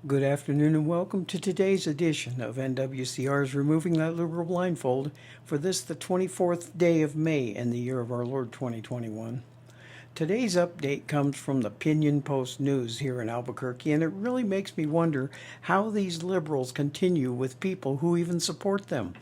Good afternoon and welcome to today's edition of NWCR's Removing That Liberal Blindfold for this, the 24th day of May in the year of our Lord 2021. Today's update comes from the Pinyon Post News here in Albuquerque, and it really makes me wonder how these liberals continue with people who even support them.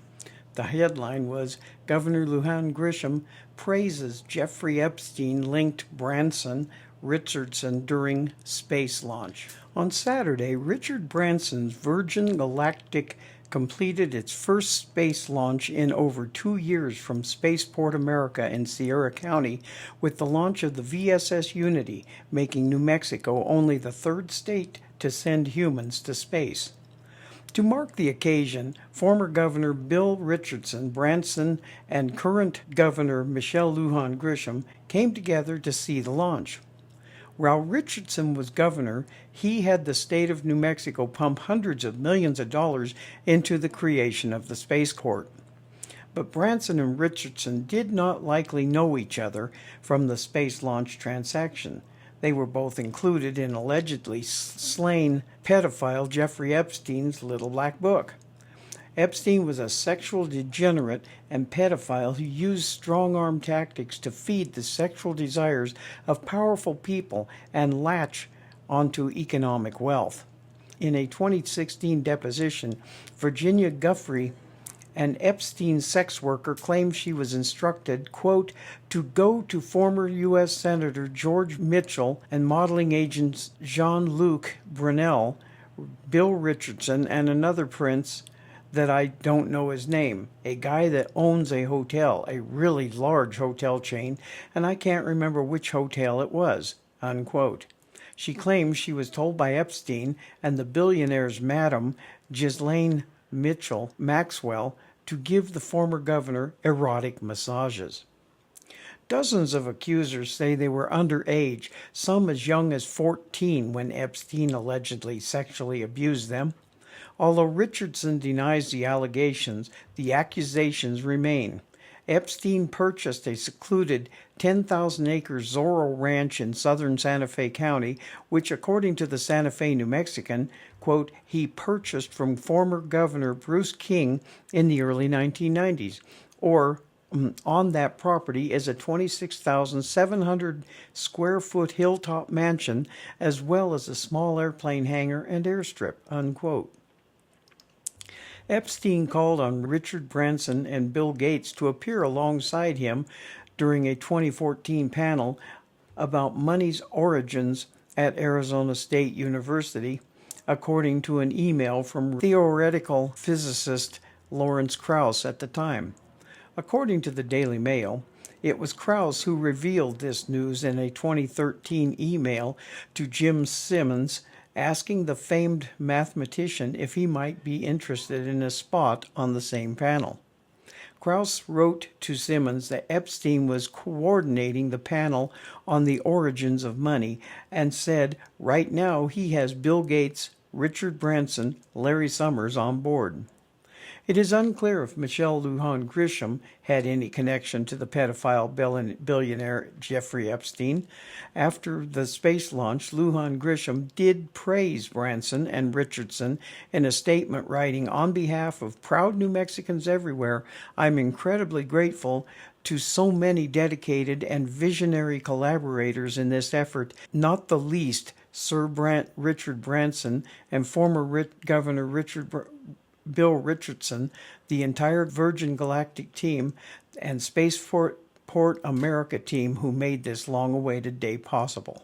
The headline was, Governor Lujan Grisham praises Jeffrey Epstein-linked Branson Richardson during space launch. On Saturday, Richard Branson's Virgin Galactic completed its first space launch in over 2 years from Spaceport America in Sierra County with the launch of the VSS Unity, making New Mexico only the third state to send humans to space. To mark the occasion, former Governor Bill Richardson Branson and current Governor Michelle Lujan Grisham came together to see the launch. While Richardson was governor, he had the state of New Mexico pump hundreds of millions of dollars into the creation of the spaceport. But Branson and Richardson did not likely know each other from the space launch transaction. They were both included in allegedly slain pedophile Jeffrey Epstein's Little Black Book. Epstein was a sexual degenerate and pedophile who used strong-arm tactics to feed the sexual desires of powerful people and latch onto economic wealth. In a 2016 deposition, Virginia Guffrey, an Epstein sex worker, claimed she was instructed, quote, to go to former U.S. Senator George Mitchell and modeling agents Jean-Luc Brunel, Bill Richardson, and another prince that I don't know his name, a guy that owns a hotel, a really large hotel chain, and I can't remember which hotel it was, unquote. She claims she was told by Epstein and the billionaire's madam, Ghislaine Mitchell Maxwell, to give the former governor erotic massages. Dozens of accusers say they were underage, some as young as 14 when Epstein allegedly sexually abused them. Although Richardson denies the allegations, the accusations remain. Epstein purchased a secluded 10,000-acre Zorro Ranch in southern Santa Fe County, which, according to the Santa Fe New Mexican, quote, he purchased from former Governor Bruce King in the early 1990s, or on that property is a 26,700 square foot hilltop mansion, as well as a small airplane hangar and airstrip, unquote. Epstein called on Richard Branson and Bill Gates to appear alongside him during a 2014 panel about money's origins at Arizona State University, according to an email from theoretical physicist Lawrence Krauss at the time. According to the Daily Mail, it was Krauss who revealed this news in a 2013 email to Jim Simmons, asking the famed mathematician if he might be interested in a spot on the same panel. Krauss wrote to Simmons that Epstein was coordinating the panel on the origins of money and said right now he has Bill Gates, Richard Branson, Larry Summers on board. It is unclear if Michelle Lujan Grisham had any connection to the pedophile billionaire Jeffrey Epstein. After the space launch, Lujan Grisham did praise Branson and Richardson in a statement writing, on behalf of proud New Mexicans everywhere, I'm incredibly grateful to so many dedicated and visionary collaborators in this effort, not the least Sir Richard Branson and former Governor Bill Richardson, the entire Virgin Galactic team, and Spaceport America team who made this long-awaited day possible.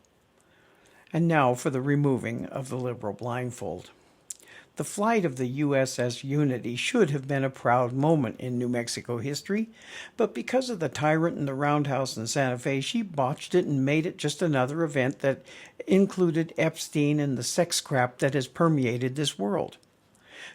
And now for the removing of the liberal blindfold. The flight of the USS Unity should have been a proud moment in New Mexico history, but because of the tyrant in the roundhouse in Santa Fe, she botched it and made it just another event that included Epstein and the sex crap that has permeated this world.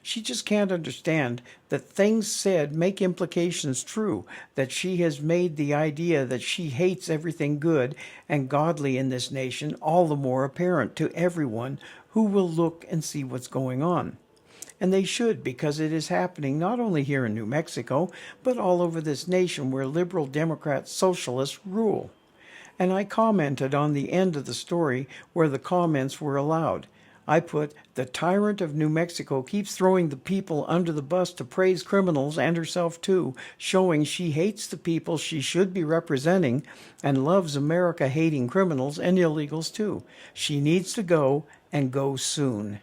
She just can't understand that things said make implications true, that she has made the idea that she hates everything good and godly in this nation all the more apparent to everyone who will look and see what's going on. And they should, because it is happening not only here in New Mexico, but all over this nation where liberal Democrat socialists rule. And I commented on the end of the story where the comments were allowed. I put, the tyrant of New Mexico keeps throwing the people under the bus to praise criminals and herself too, showing she hates the people she should be representing and loves America hating criminals and illegals too. She needs to go and go soon.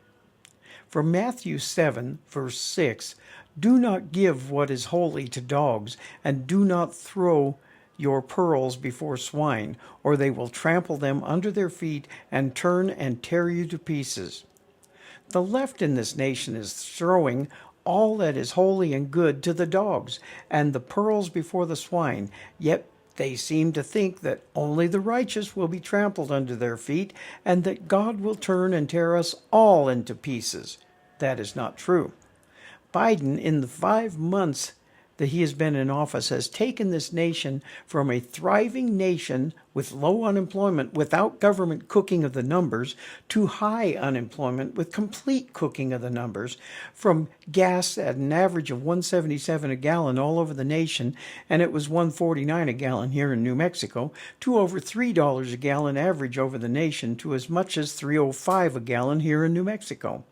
From Matthew 7, verse 6, do not give what is holy to dogs, and do not throw your pearls before swine, or they will trample them under their feet and turn and tear you to pieces. The left in this nation is throwing all that is holy and good to the dogs, and the pearls before the swine, yet they seem to think that only the righteous will be trampled under their feet, and that God will turn and tear us all into pieces. That is not true. Biden, in the 5 months that he has been in office, has taken this nation from a thriving nation with low unemployment without government cooking of the numbers to high unemployment with complete cooking of the numbers, from gas at an average of $1.77 a gallon all over the nation, and it was $1.49 a gallon here in New Mexico, to over $3 a gallon average over the nation, to as much as $3.05 a gallon here in New Mexico.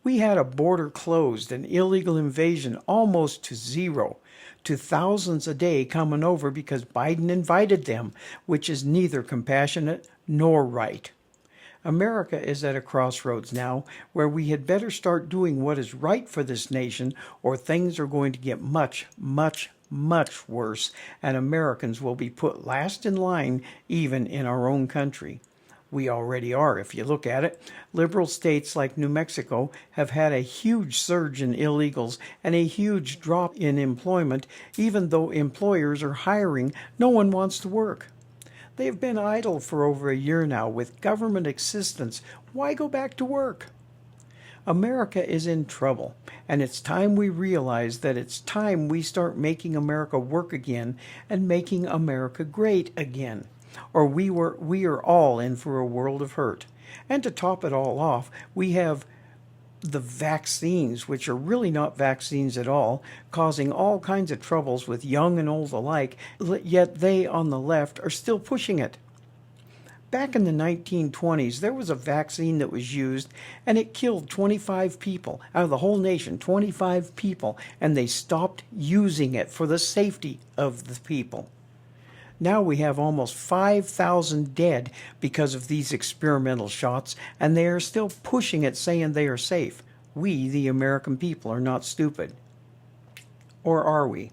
We had a border closed, an illegal invasion almost to zero, to thousands a day coming over because Biden invited them, which is neither compassionate nor right. America is at a crossroads now where we had better start doing what is right for this nation, or things are going to get much, much, much worse, and Americans will be put last in line even in our own country. We already are, if you look at it. Liberal states like New Mexico have had a huge surge in illegals and a huge drop in employment. Even though employers are hiring, no one wants to work. They have been idle for over a year now with government assistance. Why go back to work? America is in trouble, and it's time we realize that it's time we start making America work again and making America great again. Or we are all in for a world of hurt. And to top it all off, we have the vaccines, which are really not vaccines at all, causing all kinds of troubles with young and old alike, yet they on the left are still pushing it. Back in the 1920s, there was a vaccine that was used, and it killed 25 people out of the whole nation, 25 people, and they stopped using it for the safety of the people. Now we have almost 5,000 dead because of these experimental shots, and they are still pushing it, saying they are safe. We, the American people, are not stupid. Or are we?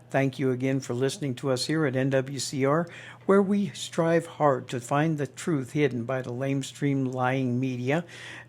Thank you again for listening to us here at NWCR, where we strive hard to find the truth hidden by the lamestream lying media.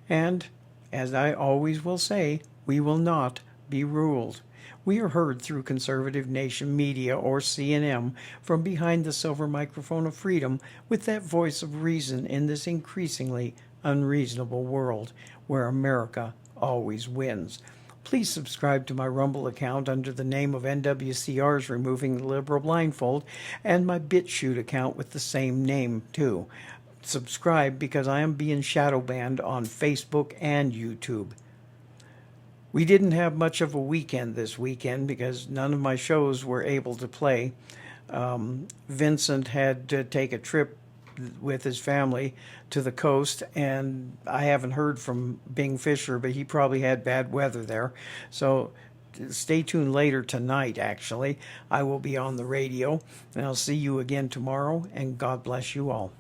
And, as I always will say, we will not be ruled. We are heard through Conservative Nation Media, or C&M, from behind the silver microphone of freedom, with that voice of reason in this increasingly unreasonable world where America always wins. Please subscribe to my Rumble account under the name of NWCR's Removing the Liberal Blindfold, and my BitChute account with the same name too. Subscribe because I am being shadow banned on Facebook and YouTube. We didn't have much of a weekend this weekend because none of my shows were able to play. Vincent had to take a trip with his family to the coast, and I haven't heard from Bing Fisher, but he probably had bad weather there. So stay tuned later tonight, actually. I will be on the radio, and I'll see you again tomorrow, and God bless you all.